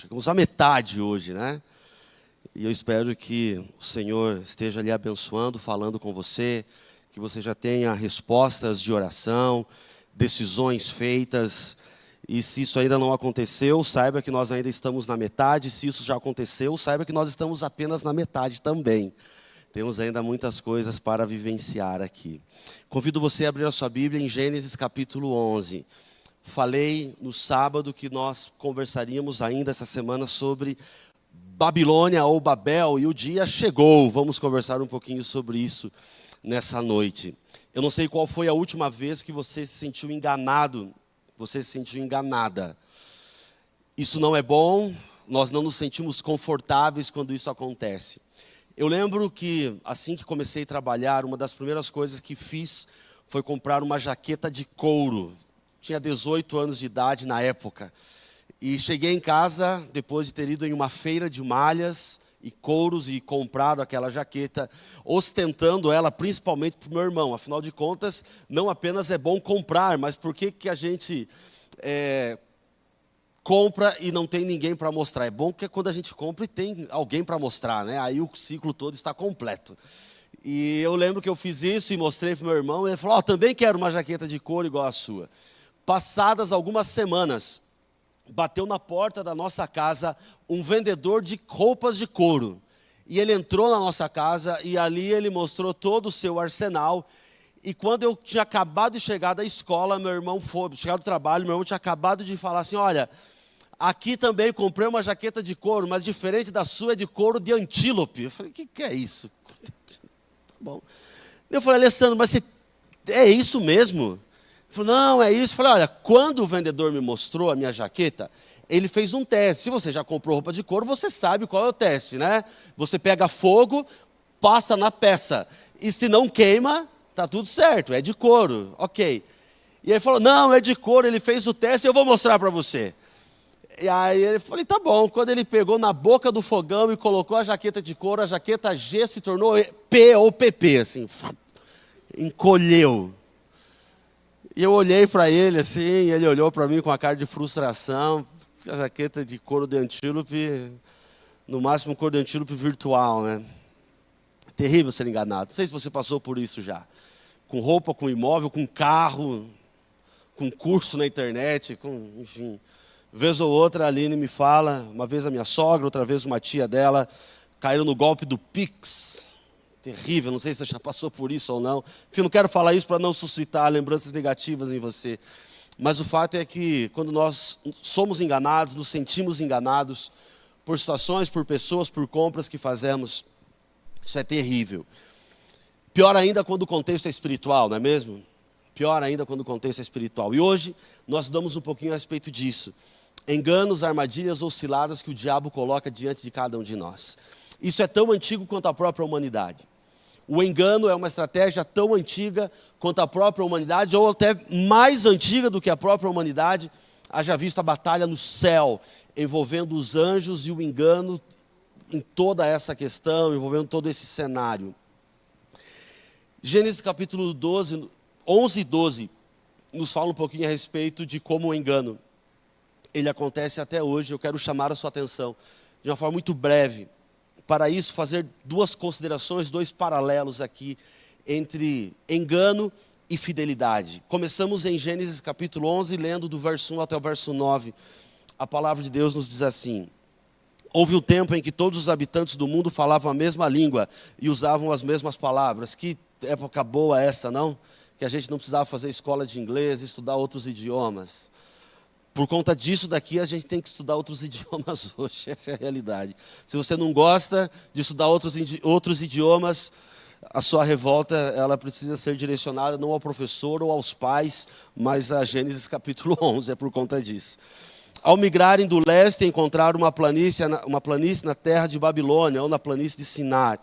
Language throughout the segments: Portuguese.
Chegamos à metade hoje, né? E eu espero que o Senhor esteja lhe abençoando, falando com você, que você já tenha respostas de oração, decisões feitas. E se isso ainda não aconteceu, saiba que nós ainda estamos na metade. Se isso já aconteceu, saiba que nós estamos apenas na metade também. Temos ainda muitas coisas para vivenciar aqui. Convido você a abrir a sua Bíblia em Gênesis capítulo 11. Falei no sábado que nós conversaríamos ainda essa semana sobre Babilônia ou Babel, e o dia chegou. Vamos conversar um pouquinho sobre isso nessa noite. Eu não sei qual foi a última vez que você se sentiu enganado, você se sentiu enganada. Isso não é bom, nós não nos sentimos confortáveis quando isso acontece. Eu lembro que assim que comecei a trabalhar, uma das primeiras coisas que fiz foi comprar uma jaqueta de couro. Tinha 18 anos de idade na época. E cheguei em casa, depois de ter ido em uma feira de malhas e couros e comprado aquela jaqueta, ostentando ela principalmente para o meu irmão. Afinal de contas, não apenas é bom comprar, mas por que a gente compra e não tem ninguém para mostrar? É bom que quando a gente compra e tem alguém para mostrar, né? Aí o ciclo todo está completo. E eu lembro que eu fiz isso e mostrei para o meu irmão, e ele falou, também quero uma jaqueta de couro igual a sua. Passadas algumas semanas, bateu na porta da nossa casa um vendedor de roupas de couro. E ele entrou na nossa casa e ali ele mostrou todo o seu arsenal. E quando eu tinha acabado de chegar da escola, meu irmão foi, chegar do trabalho, meu irmão tinha acabado de falar assim, olha, aqui também comprei uma jaqueta de couro, mas diferente da sua é de couro de antílope. Eu falei, o que é isso? Tá bom. Eu falei, Alessandro, mas é isso mesmo? Ele falou, não, é isso. Eu falei, olha, quando o vendedor me mostrou a minha jaqueta, ele fez um teste. Se você já comprou roupa de couro, você sabe qual é o teste, né? Você pega fogo, passa na peça, e se não queima, tá tudo certo, é de couro, ok. E ele falou, não, é de couro, ele fez o teste, eu vou mostrar para você. E aí eu falei, tá bom. Quando ele pegou na boca do fogão e colocou a jaqueta de couro, a jaqueta G se tornou P ou PP, assim, encolheu. E eu olhei para ele assim, e ele olhou para mim com uma cara de frustração. A jaqueta de couro de antílope, no máximo couro de antílope virtual, né? Terrível ser enganado. Não sei se você passou por isso já. Com roupa, com imóvel, com carro, com curso na internet, enfim. Vez ou outra a Aline me fala, uma vez a minha sogra, outra vez uma tia dela, caíram no golpe do Pix. Terrível, não sei se você já passou por isso ou não. Enfim, não quero falar isso para não suscitar lembranças negativas em você. Mas o fato é que quando nós somos enganados, nos sentimos enganados por situações, por pessoas, por compras que fazemos, isso é terrível. Pior ainda quando o contexto é espiritual, não é mesmo? Pior ainda quando o contexto é espiritual. E hoje nós damos um pouquinho a respeito disso. Enganos, armadilhas ou ciladas que o diabo coloca diante de cada um de nós. Isso é tão antigo quanto a própria humanidade. O engano é uma estratégia tão antiga quanto a própria humanidade, ou até mais antiga do que a própria humanidade. Haja visto a batalha no céu, envolvendo os anjos e o engano em toda essa questão, envolvendo todo esse cenário. Gênesis capítulo 11 e 12, nos fala um pouquinho a respeito de como o engano, ele acontece até hoje. Eu quero chamar a sua atenção, de uma forma muito breve, para isso fazer duas considerações, dois paralelos aqui, entre engano e fidelidade. Começamos em Gênesis capítulo 11, lendo do verso 1 até o verso 9, a palavra de Deus nos diz assim, houve um tempo em que todos os habitantes do mundo falavam a mesma língua e usavam as mesmas palavras. Que época boa essa, não? Que a gente não precisava fazer escola de inglês, estudar outros idiomas. Por conta disso daqui, a gente tem que estudar outros idiomas hoje, essa é a realidade. Se você não gosta de estudar outros idiomas, a sua revolta ela precisa ser direcionada não ao professor ou aos pais, mas a Gênesis capítulo 11, é por conta disso. Ao migrarem do leste, encontraram uma planície na terra de Babilônia, ou na planície de Sinar,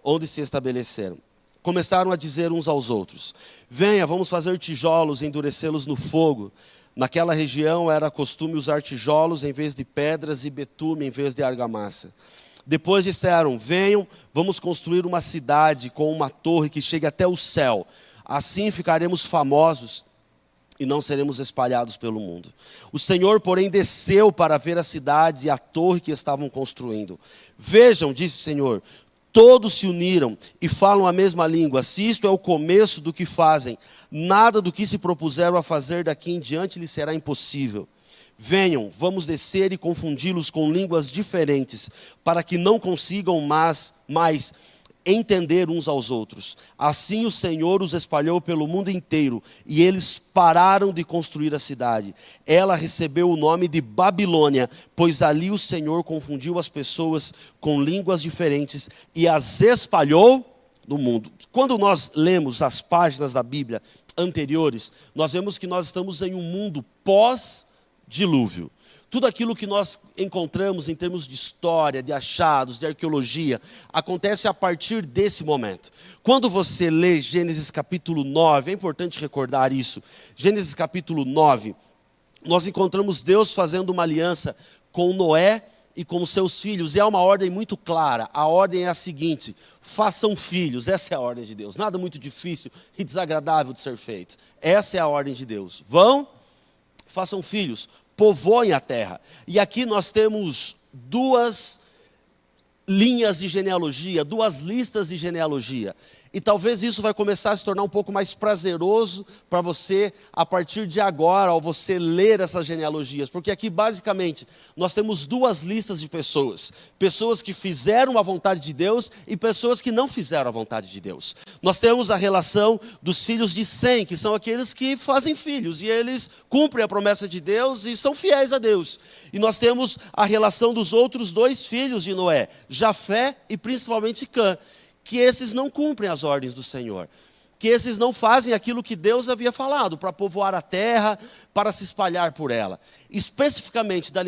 onde se estabeleceram. Começaram a dizer uns aos outros, venha, vamos fazer tijolos e endurecê-los no fogo. Naquela região era costume usar tijolos em vez de pedras e betume em vez de argamassa. Depois disseram, venham, vamos construir uma cidade com uma torre que chegue até o céu. Assim ficaremos famosos e não seremos espalhados pelo mundo. O Senhor, porém, desceu para ver a cidade e a torre que estavam construindo. Vejam, disse o Senhor, todos se uniram e falam a mesma língua. Se isto é o começo do que fazem, nada do que se propuseram a fazer daqui em diante lhes será impossível. Venham, vamos descer e confundi-los com línguas diferentes, para que não consigam mais entender uns aos outros. Assim o Senhor os espalhou pelo mundo inteiro, e eles pararam de construir a cidade. Ela recebeu o nome de Babilônia, pois ali o Senhor confundiu as pessoas com línguas diferentes e as espalhou no mundo. Quando nós lemos as páginas da Bíblia anteriores, nós vemos que nós estamos em um mundo pós-dilúvio. Tudo aquilo que nós encontramos em termos de história, de achados, de arqueologia, acontece a partir desse momento. Quando você lê Gênesis capítulo 9, é importante recordar isso. Gênesis capítulo 9, nós encontramos Deus fazendo uma aliança com Noé e com os seus filhos. E há uma ordem muito clara. A ordem é a seguinte: façam filhos. Essa é a ordem de Deus. Nada muito difícil e desagradável de ser feito. Essa é a ordem de Deus. Vão, façam filhos, povoem a terra. E aqui nós temos duas linhas de genealogia, duas listas de genealogia. E talvez isso vai começar a se tornar um pouco mais prazeroso para você a partir de agora, ao você ler essas genealogias. Porque aqui basicamente nós temos duas listas de pessoas. Pessoas que fizeram a vontade de Deus e pessoas que não fizeram a vontade de Deus. Nós temos a relação dos filhos de Sem, que são aqueles que fazem filhos. E eles cumprem a promessa de Deus e são fiéis a Deus. E nós temos a relação dos outros dois filhos de Noé, Jafé e principalmente Cã, que esses não cumprem as ordens do Senhor, que esses não fazem aquilo que Deus havia falado, para povoar a terra, para se espalhar por ela. Especificamente da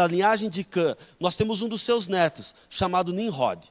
linhagem de Cã, nós temos um dos seus netos, chamado Nimrod.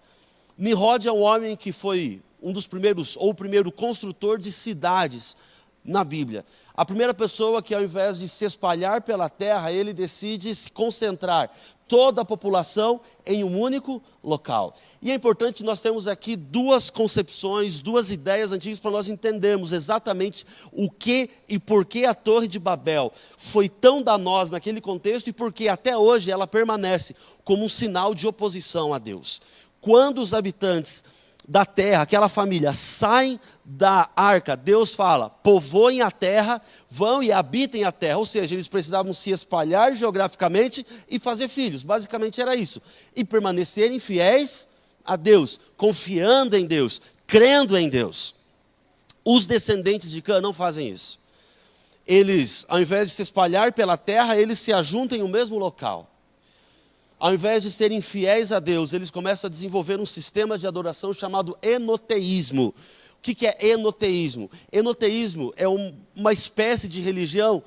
Nimrod é um homem que foi um dos primeiros, ou o primeiro construtor de cidades na Bíblia. A primeira pessoa que, ao invés de se espalhar pela terra, ele decide se concentrar toda a população em um único local. E é importante nós termos aqui duas concepções, duas ideias antigas para nós entendermos exatamente o que e por que a Torre de Babel foi tão danosa naquele contexto e por que até hoje ela permanece como um sinal de oposição a Deus. Quando os habitantes da terra, aquela família, saem da arca, Deus fala, povoem a terra, vão e habitem a terra. Ou seja, eles precisavam se espalhar geograficamente e fazer filhos. Basicamente era isso. E permanecerem fiéis a Deus, confiando em Deus, crendo em Deus. Os descendentes de Cã não fazem isso. Eles, ao invés de se espalhar pela terra, eles se ajuntam em um mesmo local. Ao invés de serem fiéis a Deus, eles começam a desenvolver um sistema de adoração chamado enoteísmo. O que é enoteísmo? Enoteísmo é uma espécie de religião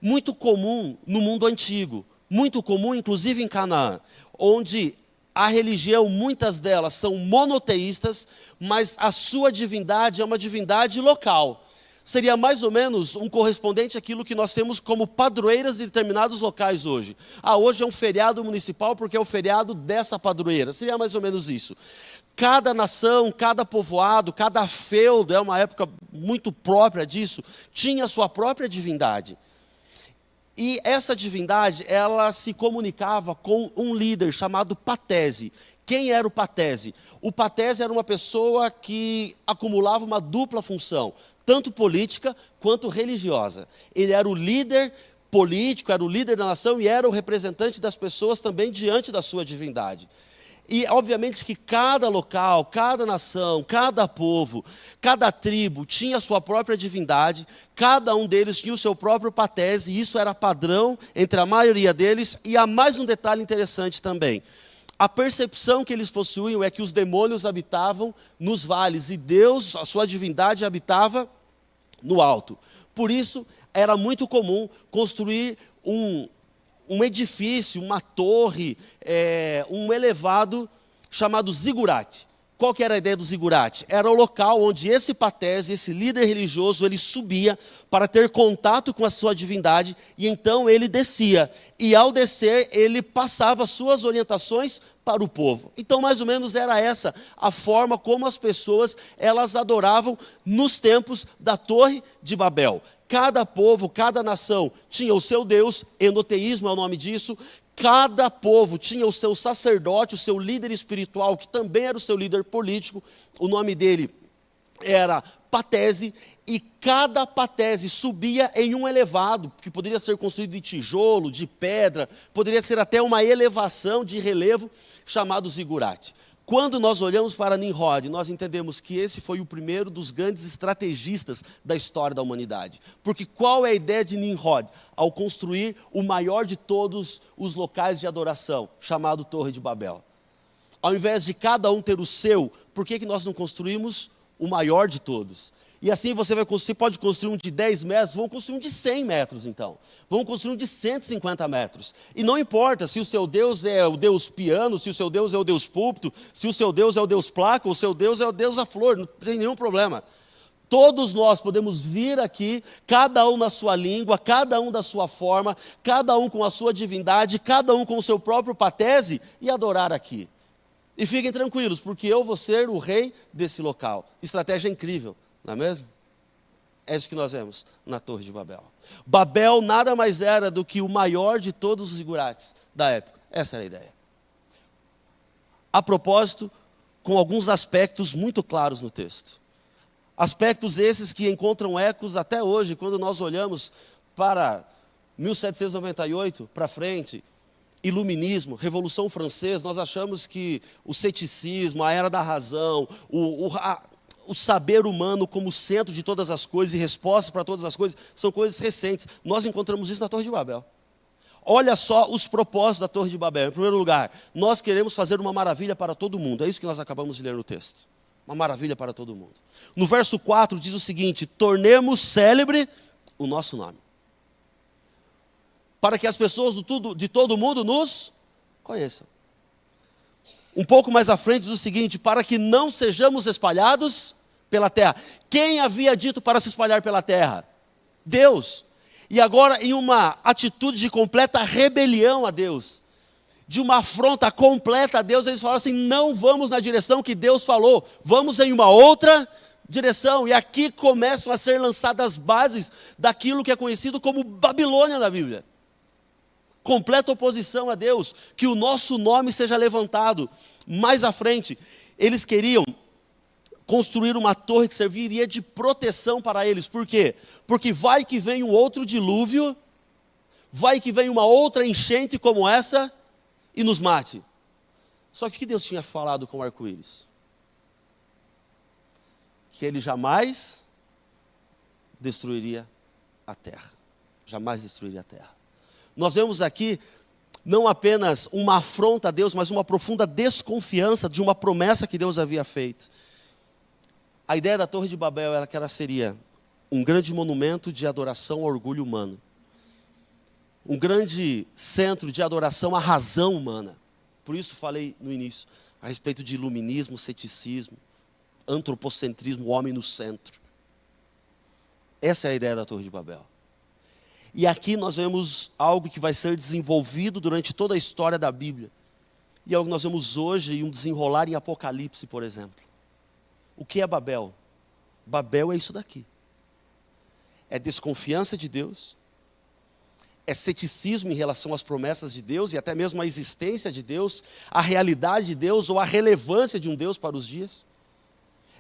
muito comum no mundo antigo, muito comum inclusive em Canaã, onde a religião, muitas delas são monoteístas, mas a sua divindade é uma divindade local. Seria mais ou menos um correspondente àquilo que nós temos como padroeiras de determinados locais hoje. Hoje é um feriado municipal porque é o feriado dessa padroeira. Seria mais ou menos isso. Cada nação, cada povoado, cada feudo, é uma época muito própria disso, tinha a sua própria divindade. E essa divindade, ela se comunicava com um líder chamado Patese. Quem era o Patese? O Patese era uma pessoa que acumulava uma dupla função, tanto política quanto religiosa. Ele era o líder político, era o líder da nação e era o representante das pessoas também diante da sua divindade. E obviamente que cada local, cada nação, cada povo, cada tribo tinha a sua própria divindade, cada um deles tinha o seu próprio Patese, e isso era padrão entre a maioria deles. E há mais um detalhe interessante também. A percepção que eles possuíam é que os demônios habitavam nos vales e Deus, a sua divindade, habitava no alto. Por isso, era muito comum construir um edifício, uma torre, um elevado chamado zigurate. qual que era a ideia do zigurate? Era o local onde esse patese, esse líder religioso, ele subia para ter contato com a sua divindade, e então ele descia. E ao descer, ele passava suas orientações para o povo. Então, mais ou menos era essa a forma como as pessoas, elas adoravam nos tempos da Torre de Babel. Cada povo, cada nação tinha o seu Deus, enoteísmo é o nome disso. Cada povo tinha o seu sacerdote, o seu líder espiritual, que também era o seu líder político. O nome dele era patese, e cada patese subia em um elevado, que poderia ser construído de tijolo, de pedra, poderia ser até uma elevação de relevo, chamado zigurate. Quando nós olhamos para Nimrod, nós entendemos que esse foi o primeiro dos grandes estrategistas da história da humanidade. Porque qual é a ideia de Nimrod? Ao construir o maior de todos os locais de adoração, chamado Torre de Babel. Ao invés de cada um ter o seu, por que nós não construímos o maior de todos? E assim você pode construir um de 10 metros, vamos construir um de 100 metros então. Vamos construir um de 150 metros. E não importa se o seu Deus é o Deus piano, se o seu Deus é o Deus púlpito, se o seu Deus é o Deus placa, ou o seu Deus é o Deus a flor, não tem nenhum problema. Todos nós podemos vir aqui, cada um na sua língua, cada um da sua forma, cada um com a sua divindade, cada um com o seu próprio patese, e adorar aqui. E fiquem tranquilos, porque eu vou ser o rei desse local. Estratégia incrível, não é mesmo? É isso que nós vemos na Torre de Babel. Babel nada mais era do que o maior de todos os zigurates da época. Essa era a ideia. A propósito, com alguns aspectos muito claros no texto. Aspectos esses que encontram ecos até hoje, quando nós olhamos para 1798 para frente, Iluminismo, Revolução Francesa, nós achamos que o ceticismo, a era da razão, o saber humano como centro de todas as coisas e resposta para todas as coisas, são coisas recentes. Nós encontramos isso na Torre de Babel. Olha só os propósitos da Torre de Babel. Em primeiro lugar, nós queremos fazer uma maravilha para todo mundo. É isso que nós acabamos de ler no texto. Uma maravilha para todo mundo. No verso 4 diz o seguinte: tornemos célebre o nosso nome, para que as pessoas de todo mundo nos conheçam. Um pouco mais à frente diz o seguinte: para que não sejamos espalhados pela terra. Quem havia dito para se espalhar pela terra? Deus. E agora, em uma atitude de completa rebelião a Deus, de uma afronta completa a Deus, eles falaram assim: não vamos na direção que Deus falou, vamos em uma outra direção. E aqui começam a ser lançadas as bases daquilo que é conhecido como Babilônia na Bíblia. Completa oposição a Deus, que o nosso nome seja levantado. Mais à frente, eles queriam construir uma torre que serviria de proteção para eles. Por quê? Porque vai que vem um outro dilúvio, vai que vem uma outra enchente como essa e nos mate. Só que o que Deus tinha falado com o arco-íris? Que ele jamais destruiria a terra. Jamais destruiria a terra. Nós vemos aqui não apenas uma afronta a Deus, mas uma profunda desconfiança de uma promessa que Deus havia feito. A ideia da Torre de Babel era que ela seria um grande monumento de adoração ao orgulho humano. Um grande centro de adoração à razão humana. Por isso falei no início a respeito de iluminismo, ceticismo, antropocentrismo, o homem no centro. Essa é a ideia da Torre de Babel. E aqui nós vemos algo que vai ser desenvolvido durante toda a história da Bíblia. E é algo que nós vemos hoje em um desenrolar em Apocalipse, por exemplo. O que é Babel? Babel é isso daqui. É desconfiança de Deus, é ceticismo em relação às promessas de Deus e até mesmo à existência de Deus, a realidade de Deus ou a relevância de um Deus para os dias.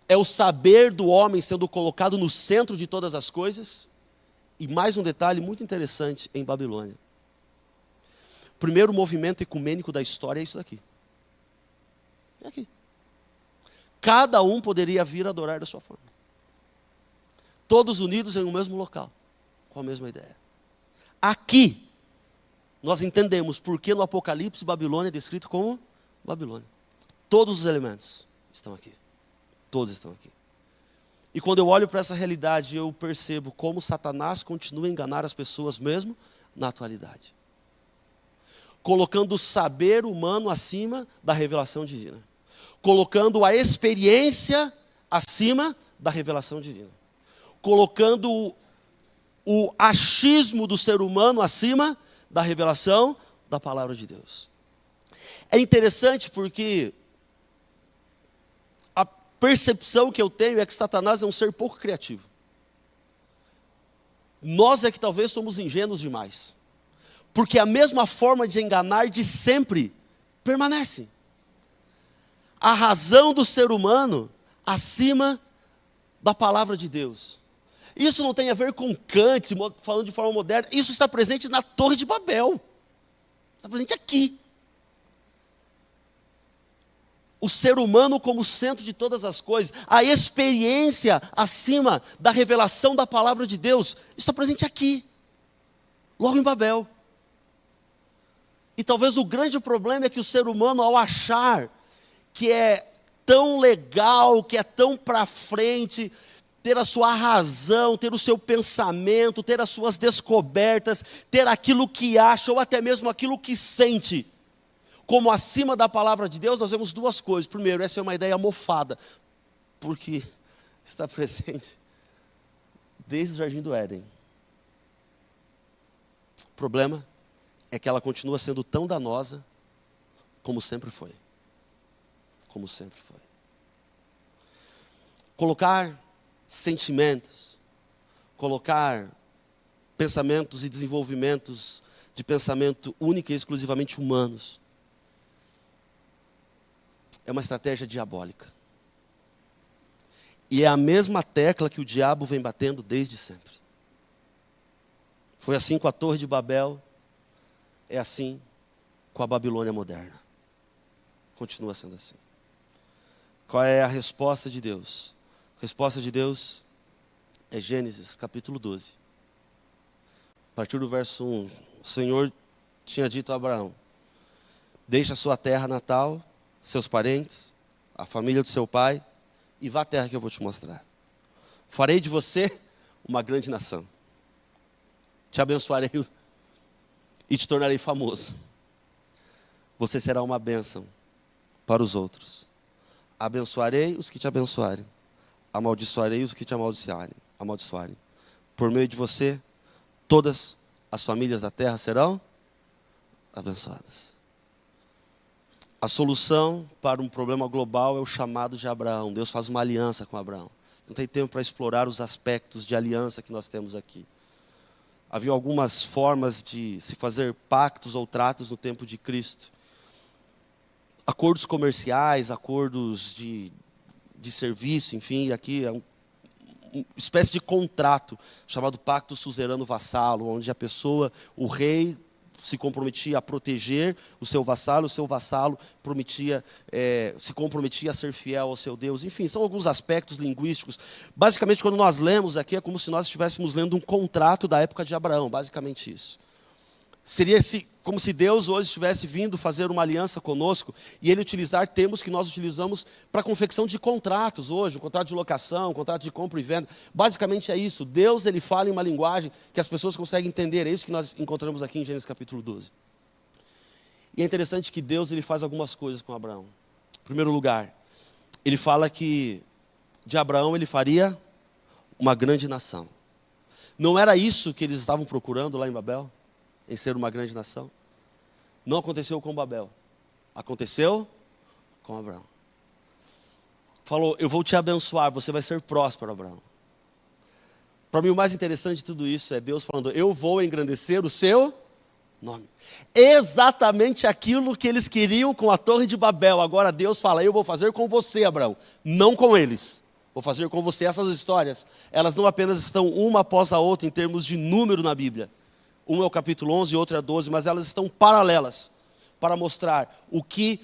É o saber do homem sendo colocado no centro de todas as coisas. E mais um detalhe muito interessante em Babilônia. O primeiro movimento ecumênico da história é isso daqui. É aqui. Cada um poderia vir adorar da sua forma. Todos unidos em um mesmo local, com a mesma ideia. Aqui, nós entendemos porque no Apocalipse Babilônia é descrito como Babilônia. Todos os elementos estão aqui. Todos estão aqui. E quando eu olho para essa realidade, eu percebo como Satanás continua a enganar as pessoas mesmo na atualidade. Colocando o saber humano acima da revelação divina. colocando a experiência acima da revelação divina, colocando o achismo do ser humano acima da revelação da palavra de Deus. É interessante porque a percepção que eu tenho é que Satanás é um ser pouco criativo. Nós é que talvez somos ingênuos demais, porque a mesma forma de enganar de sempre permanece. A razão do ser humano acima da palavra de Deus. Isso não tem a ver com Kant, falando de forma moderna, isso está presente na Torre de Babel, está presente aqui. O ser humano como centro de todas as coisas, a experiência acima da revelação da palavra de Deus, está presente aqui, logo em Babel. E talvez o grande problema é que o ser humano, ao achar que é tão legal, que é tão para frente, ter a sua razão, ter o seu pensamento, ter as suas descobertas, ter aquilo que acha, ou até mesmo aquilo que sente, como acima da palavra de Deus, nós vemos duas coisas. Primeiro, essa é uma ideia mofada, porque está presente desde o Jardim do Éden. O problema é que ela continua sendo tão danosa como sempre foi. Como sempre foi. Colocar sentimentos, colocar pensamentos e desenvolvimentos de pensamento única e exclusivamente humanos, é uma estratégia diabólica. E é a mesma tecla que o diabo vem batendo desde sempre. Foi assim com a Torre de Babel, é assim com a Babilônia moderna. Continua sendo assim. Qual é a resposta de Deus? A resposta de Deus é Gênesis capítulo 12. A partir do verso 1, o Senhor tinha dito a Abraão: deixa a sua terra natal, seus parentes, a família do seu pai, e vá à terra que eu vou te mostrar. Farei de você uma grande nação. Te abençoarei e te tornarei famoso. Você será uma bênção para os outros. Abençoarei os que te abençoarem. Amaldiçoarei os que te amaldiçoarem. Por meio de você, todas as famílias da terra serão abençoadas. A solução para um problema global é o chamado de Abraão. Deus faz uma aliança com Abraão. Não tem tempo para explorar os aspectos de aliança que nós temos aqui. Havia algumas formas de se fazer pactos ou tratos no tempo de Cristo. Acordos comerciais, acordos de serviço, enfim, aqui é uma espécie de contrato chamado pacto suzerano-vassalo, onde a pessoa, o rei, se comprometia a proteger o seu vassalo se comprometia a ser fiel ao seu Deus. Enfim, são alguns aspectos linguísticos. Basicamente, quando nós lemos aqui, é como se nós estivéssemos lendo um contrato da época de Abraão, basicamente isso. Seria como se Deus hoje estivesse vindo fazer uma aliança conosco e Ele utilizar termos que nós utilizamos para a confecção de contratos hoje, um contrato de locação, um contrato de compra e venda. Basicamente é isso. Deus, Ele fala em uma linguagem que as pessoas conseguem entender. É isso que nós encontramos aqui em Gênesis capítulo 12. E é interessante que Deus, Ele faz algumas coisas com Abraão. Em primeiro lugar, Ele fala que de Abraão Ele faria uma grande nação. Não era isso que eles estavam procurando lá em Babel? Em ser uma grande nação? Não aconteceu com Babel. Aconteceu com Abraão. Falou: eu vou te abençoar, você vai ser próspero, Abraão. Para mim o mais interessante de tudo isso é Deus falando: eu vou engrandecer o seu nome. Exatamente aquilo que eles queriam com a Torre de Babel. Agora Deus fala: eu vou fazer com você, Abraão, não com eles. Vou fazer com você. Essas histórias, elas não apenas estão uma após a outra em termos de número na Bíblia. Um é o capítulo 11 e outro é 12, mas elas estão paralelas para mostrar o que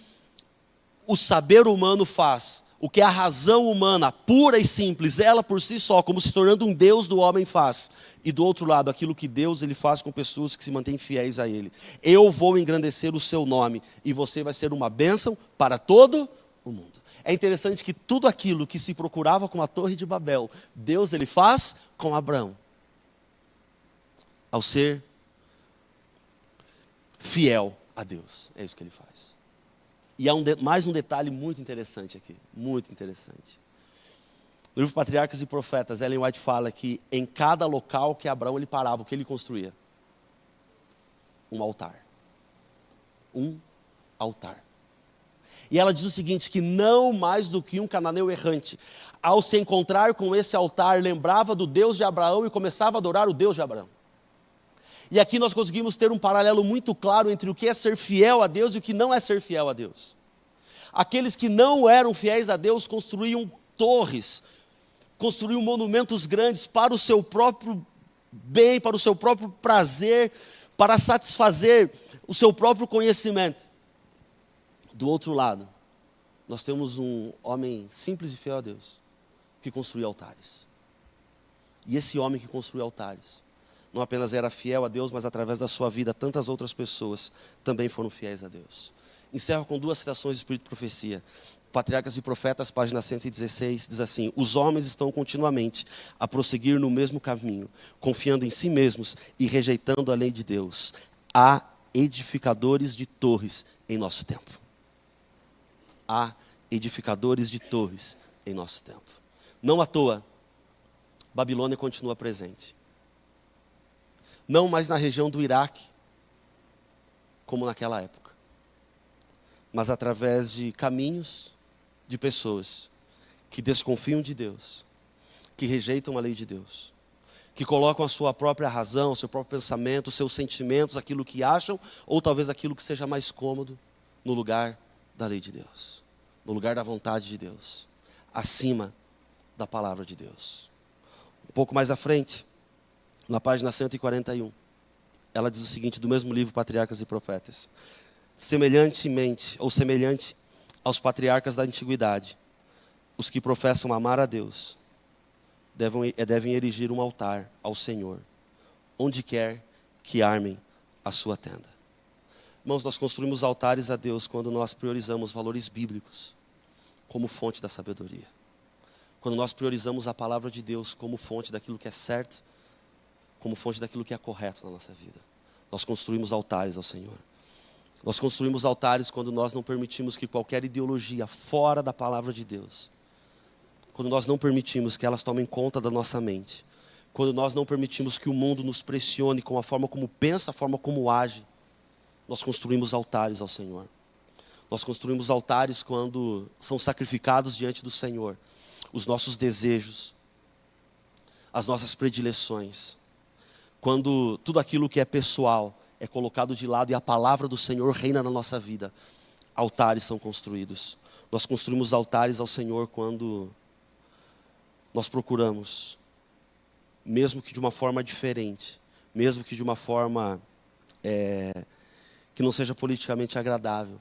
o saber humano faz, o que a razão humana, pura e simples, ela por si só, como se tornando um Deus do homem faz. E do outro lado, aquilo que Deus Ele faz com pessoas que se mantêm fiéis a Ele. Eu vou engrandecer o seu nome e você vai ser uma bênção para todo o mundo. É interessante que tudo aquilo que se procurava com a Torre de Babel, Deus Ele faz com Abraão. Ao ser fiel a Deus. É isso que Ele faz. E há mais um detalhe muito interessante aqui, muito interessante. No livro Patriarcas e Profetas, Ellen White fala que em cada local que Abraão ele parava, o que ele construía? Um altar. Um altar. E ela diz o seguinte, que não mais do que um cananeu errante, ao se encontrar com esse altar, lembrava do Deus de Abraão e começava a adorar o Deus de Abraão. E aqui nós conseguimos ter um paralelo muito claro entre o que é ser fiel a Deus e o que não é ser fiel a Deus. Aqueles que não eram fiéis a Deus construíam torres, construíam monumentos grandes para o seu próprio bem, para o seu próprio prazer, para satisfazer o seu próprio conhecimento. Do outro lado, nós temos um homem simples e fiel a Deus, que construía altares. E esse homem que construía altares, não apenas era fiel a Deus, mas através da sua vida, tantas outras pessoas também foram fiéis a Deus. Encerro com 2 citações de Espírito e Profecia. Patriarcas e Profetas, página 116, diz assim: os homens estão continuamente a prosseguir no mesmo caminho, confiando em si mesmos e rejeitando a lei de Deus. Há edificadores de torres em nosso tempo. Há edificadores de torres em nosso tempo. Não à toa, Babilônia continua presente. Não mais na região do Iraque, como naquela época, mas através de caminhos de pessoas que desconfiam de Deus, que rejeitam a lei de Deus, que colocam a sua própria razão, o seu próprio pensamento, os seus sentimentos, aquilo que acham, ou talvez aquilo que seja mais cômodo, no lugar da lei de Deus, no lugar da vontade de Deus, acima da palavra de Deus. Um pouco mais à frente, na página 141, ela diz o seguinte, do mesmo livro Patriarcas e Profetas: semelhante aos patriarcas da antiguidade, os que professam amar a Deus, devem erigir um altar ao Senhor, onde quer que armem a sua tenda. Irmãos, nós construímos altares a Deus quando nós priorizamos valores bíblicos como fonte da sabedoria. Quando nós priorizamos a palavra de Deus como fonte daquilo que é certo, como fonte daquilo que é correto na nossa vida. Nós construímos altares ao Senhor. Nós construímos altares quando nós não permitimos que qualquer ideologia fora da palavra de Deus, quando nós não permitimos que elas tomem conta da nossa mente, quando nós não permitimos que o mundo nos pressione com a forma como pensa, a forma como age, nós construímos altares ao Senhor. Nós construímos altares quando são sacrificados diante do Senhor os nossos desejos, as nossas predileções, quando tudo aquilo que é pessoal é colocado de lado e a palavra do Senhor reina na nossa vida. Altares são construídos. Nós construímos altares ao Senhor quando nós procuramos, mesmo que de uma forma diferente, mesmo que de uma forma que não seja politicamente agradável,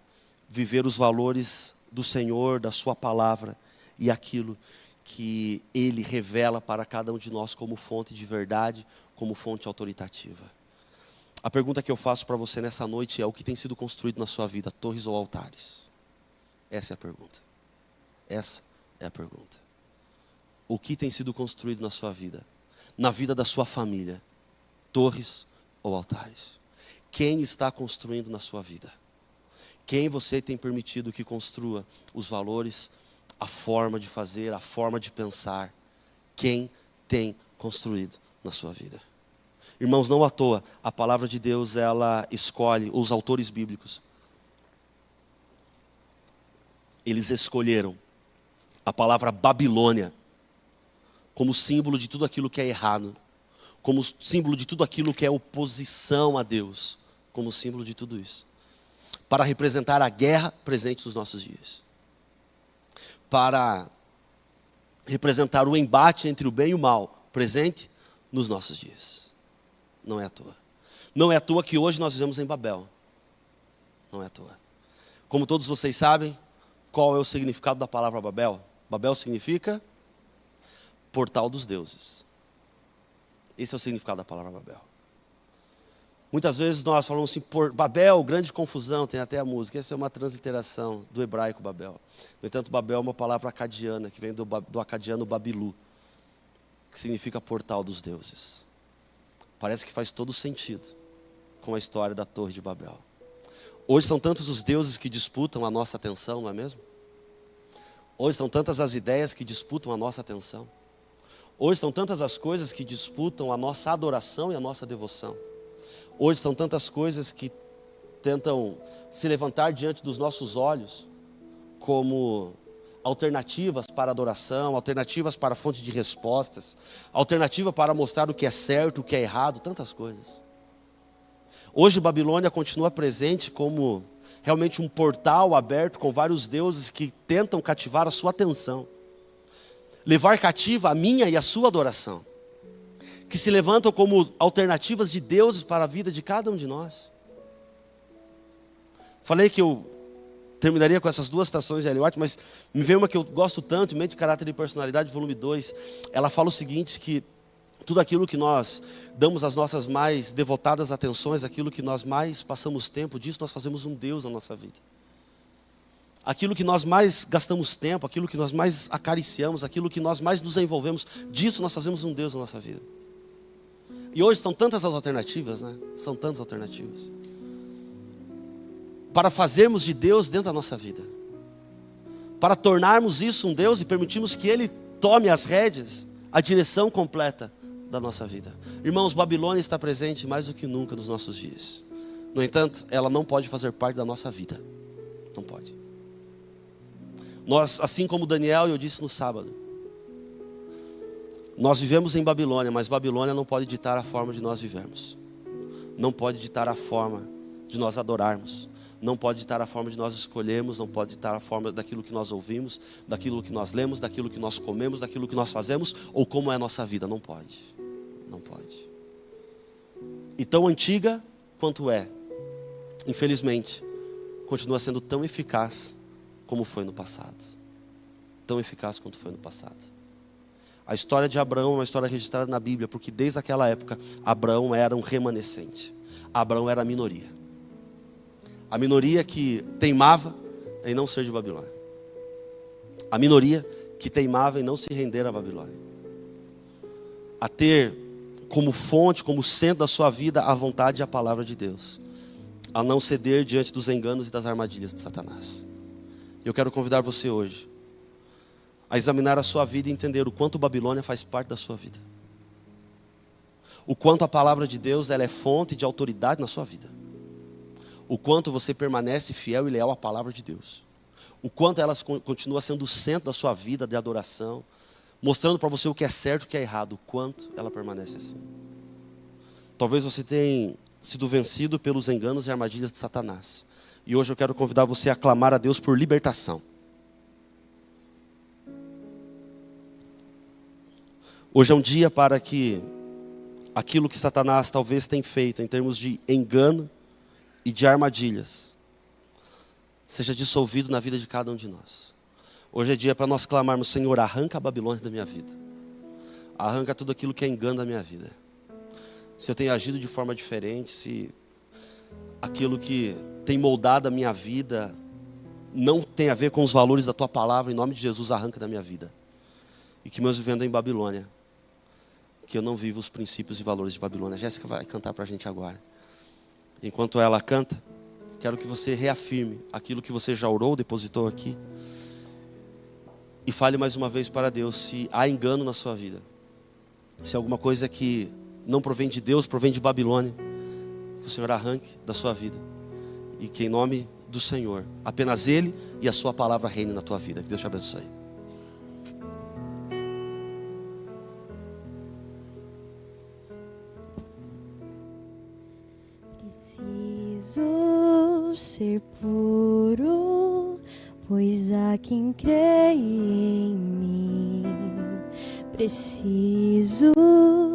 viver os valores do Senhor, da sua palavra e aquilo que Ele revela para cada um de nós como fonte de verdade, como fonte autoritativa. A pergunta que eu faço para você nessa noite é: o que tem sido construído na sua vida, torres ou altares? Essa é a pergunta. Essa é a pergunta. O que tem sido construído na sua vida, na vida da sua família, torres ou altares? Quem está construindo na sua vida? Quem você tem permitido que construa os valores, a forma de fazer, a forma de pensar? Quem tem construído na sua vida? Irmãos, não à toa, a palavra de Deus, ela escolhe os autores bíblicos. Eles escolheram a palavra Babilônia como símbolo de tudo aquilo que é errado, como símbolo de tudo aquilo que é oposição a Deus, como símbolo de tudo isso, para representar a guerra presente nos nossos dias, para representar o embate entre o bem e o mal presente nos nossos dias. Não é à toa. Não é à toa que hoje nós vivemos em Babel. Não é à toa. Como todos vocês sabem, qual é o significado da palavra Babel? Babel significa portal dos deuses. Esse é o significado da palavra Babel. Muitas vezes nós falamos assim, por Babel, grande confusão, tem até a música. Essa é uma transliteração do hebraico Babel. No entanto, Babel é uma palavra acadiana, que vem do acadiano Babilu, que significa portal dos deuses. Parece que faz todo sentido com a história da Torre de Babel. Hoje são tantos os deuses que disputam a nossa atenção, não é mesmo? Hoje são tantas as ideias que disputam a nossa atenção. Hoje são tantas as coisas que disputam a nossa adoração e a nossa devoção. Hoje são tantas coisas que tentam se levantar diante dos nossos olhos como alternativas para adoração, alternativas para fonte de respostas, alternativa para mostrar o que é certo, o que é errado, tantas coisas. Hoje Babilônia continua presente como realmente um portal aberto com vários deuses que tentam cativar a sua atenção, levar cativa a minha e a sua adoração, que se levantam como alternativas de deuses para a vida de cada um de nós. Falei que eu terminaria com essas duas citações de Ellen White, mas me veio uma que eu gosto tanto, Mente, Caráter e Personalidade, volume 2. Ela fala o seguinte, que tudo aquilo que nós damos as nossas mais devotadas atenções, aquilo que nós mais passamos tempo, disso nós fazemos um Deus na nossa vida. Aquilo que nós mais gastamos tempo, aquilo que nós mais acariciamos, aquilo que nós mais nos envolvemos, disso nós fazemos um Deus na nossa vida. E hoje são tantas as alternativas, né? São tantas alternativas para fazermos de Deus dentro da nossa vida, para tornarmos isso um Deus e permitirmos que Ele tome as rédeas, a direção completa da nossa vida. Irmãos, Babilônia está presente mais do que nunca nos nossos dias. No entanto, ela não pode fazer parte da nossa vida. Não pode. Nós, assim como Daniel, eu disse no sábado, nós vivemos em Babilônia, mas Babilônia não pode ditar a forma de nós vivermos. Não pode ditar a forma de nós adorarmos. Não pode ditar a forma de nós escolhermos, não pode ditar a forma daquilo que nós ouvimos, daquilo que nós lemos, daquilo que nós comemos, daquilo que nós fazemos, ou como é a nossa vida. Não pode. Não pode. E tão antiga quanto é, infelizmente, continua sendo tão eficaz como foi no passado. Tão eficaz quanto foi no passado. A história de Abraão é uma história registrada na Bíblia, porque desde aquela época, Abraão era um remanescente. Abraão era a minoria. A minoria que teimava em não ser de Babilônia. A minoria que teimava em não se render à Babilônia. A ter como fonte, como centro da sua vida, a vontade e a palavra de Deus. A não ceder diante dos enganos e das armadilhas de Satanás. Eu quero convidar você hoje a examinar a sua vida e entender o quanto Babilônia faz parte da sua vida. O quanto a palavra de Deus ela é fonte de autoridade na sua vida. O quanto você permanece fiel e leal à palavra de Deus. O quanto ela continua sendo o centro da sua vida de adoração, mostrando para você o que é certo e o que é errado. O quanto ela permanece assim. Talvez você tenha sido vencido pelos enganos e armadilhas de Satanás. E hoje eu quero convidar você a clamar a Deus por libertação. Hoje é um dia para que aquilo que Satanás talvez tenha feito em termos de engano e de armadilhas seja dissolvido na vida de cada um de nós. Hoje é dia para nós clamarmos: Senhor, arranca a Babilônia da minha vida. Arranca tudo aquilo que é engano da minha vida. Se eu tenho agido de forma diferente, se aquilo que tem moldado a minha vida não tem a ver com os valores da Tua palavra, em nome de Jesus, arranca da minha vida. E que meus vivendo em Babilônia, que eu não vivo os princípios e valores de Babilônia. A Jéssica vai cantar para a gente agora. Enquanto ela canta, quero que você reafirme aquilo que você já orou, depositou aqui. E fale mais uma vez para Deus se há engano na sua vida. Se alguma coisa que não provém de Deus, provém de Babilônia, que o Senhor arranque da sua vida. E que em nome do Senhor, apenas Ele e a sua palavra reine na tua vida. Que Deus te abençoe. Preciso ser puro, pois há quem crê em mim. Preciso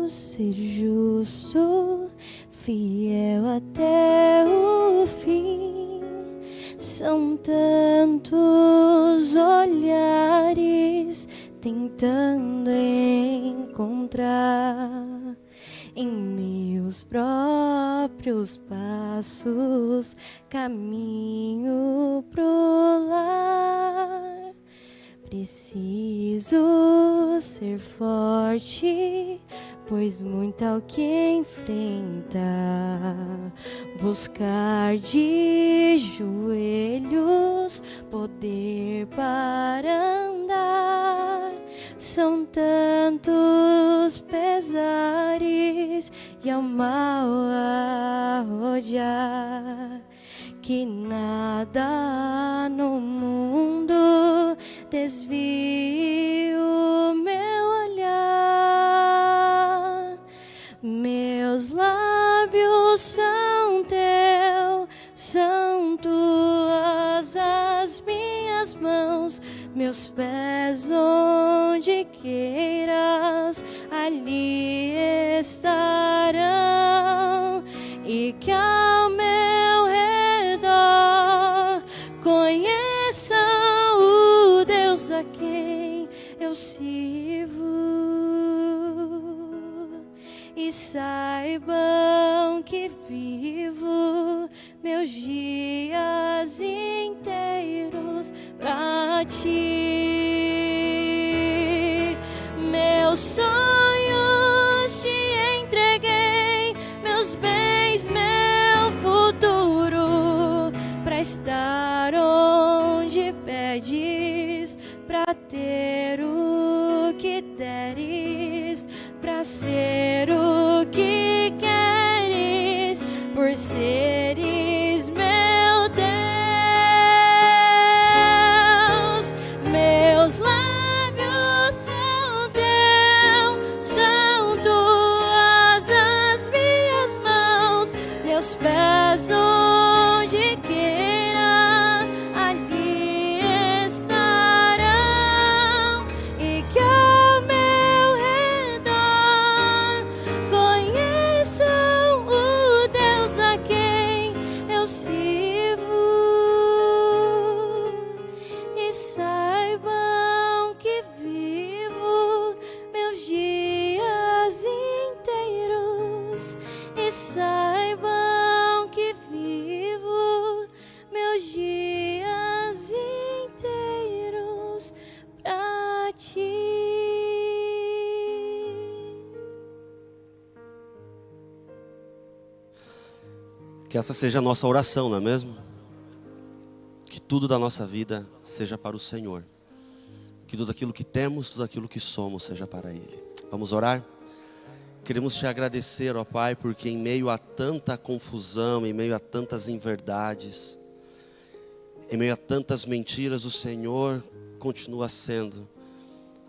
ser justo, fiel até o fim. São tantos olhares tentando encontrar em meus próprios passos caminho pro lar. Preciso ser forte, pois muito é o que enfrenta. Buscar de joelhos poder para andar. São tantos pesares e ao mal a rodear, que nada no mundo desvie o meu olhar. Meus lábios são teu, são tuas as minhas mãos, meus pés onde queiras ali estarão, e que ao meu redor conheçam o Deus a quem eu sirvo, e saibam que vivo meus dias inteiros pra ti. Meus sonhos te entreguei, meus bens, meu futuro, pra estar onde pedes, pra ter o que deres, pra ser o que queres, por seres meu Deus. Meus lábios são teus, são tuas as minhas mãos, meus pés onde queira ali estarão, e que ao meu redor conheçam o Deus a quem eu sirvo, e saibam que vivo meus dias inteiros, e saibam que vivo meus dias inteiros pra ti. Que essa seja a nossa oração, não é mesmo? Que tudo da nossa vida seja para o Senhor. Que tudo aquilo que temos, tudo aquilo que somos seja para Ele. Vamos orar? Queremos te agradecer, ó Pai, porque em meio a tanta confusão, em meio a tantas inverdades, em meio a tantas mentiras, o Senhor continua sendo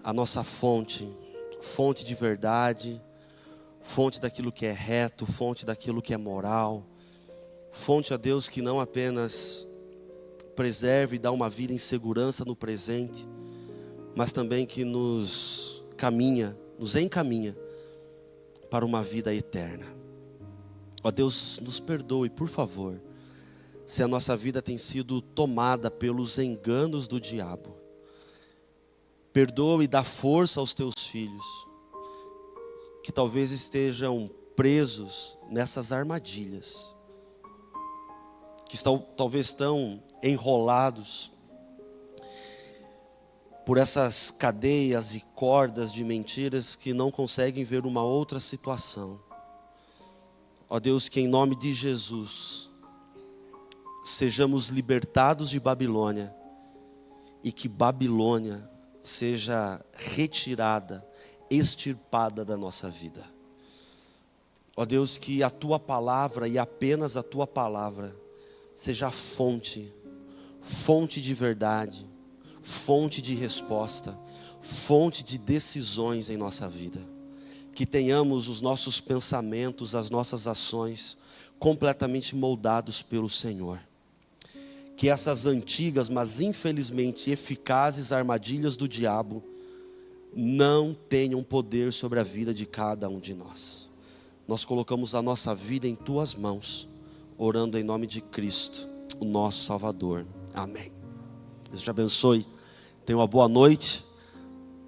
a nossa fonte, fonte de verdade, fonte daquilo que é reto, fonte daquilo que é moral, fonte, ó Deus, que não apenas preserve e dá uma vida em segurança no presente, mas também que nos encaminha para uma vida eterna. Ó Deus, nos perdoe, por favor, se a nossa vida tem sido tomada pelos enganos do diabo. Perdoa e dá força aos teus filhos, que talvez estejam presos nessas armadilhas, que talvez estão enrolados por essas cadeias e cordas de mentiras, que não conseguem ver uma outra situação. Ó Deus, que em nome de Jesus sejamos libertados de Babilônia, e que Babilônia seja retirada, extirpada da nossa vida. Ó Deus, que a Tua palavra, e apenas a Tua palavra, seja a fonte de verdade, fonte de resposta, fonte de decisões em nossa vida. Que tenhamos os nossos pensamentos, as nossas ações completamente moldados pelo Senhor. Que essas antigas, mas infelizmente eficazes armadilhas do diabo não tenham poder sobre a vida de cada um de nós. Nós colocamos a nossa vida em Tuas mãos, orando em nome de Cristo, o nosso Salvador. Amém. Deus te abençoe. Tenha uma boa noite.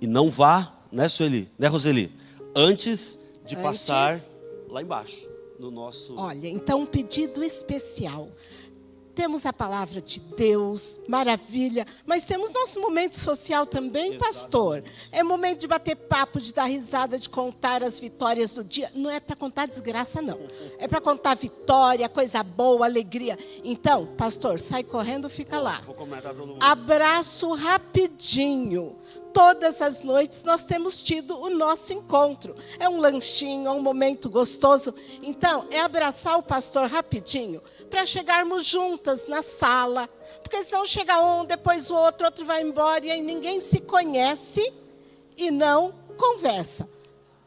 E não vá, né, Sueli? Né, Roseli? Antes de passar lá embaixo, no nosso... Olha, então um pedido especial. Temos a palavra de Deus, maravilha, mas temos nosso momento social também, pastor. É momento de bater papo, de dar risada, de contar as vitórias do dia. Não é para contar desgraça, não. É para contar vitória, coisa boa, alegria. Então, pastor, sai correndo, fica lá. Vou comentar todo mundo. Abraço rapidinho. Todas as noites nós temos tido o nosso encontro. É um lanchinho, é um momento gostoso. Então, é abraçar o pastor rapidinho para chegarmos juntas na sala. Porque senão chega um, depois o outro vai embora e aí ninguém se conhece e não conversa.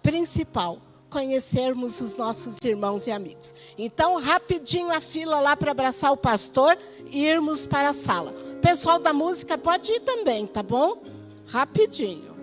Principal, conhecermos os nossos irmãos e amigos. Então, rapidinho a fila lá para abraçar o pastor e irmos para a sala. O pessoal da música pode ir também, tá bom? Rapidinho.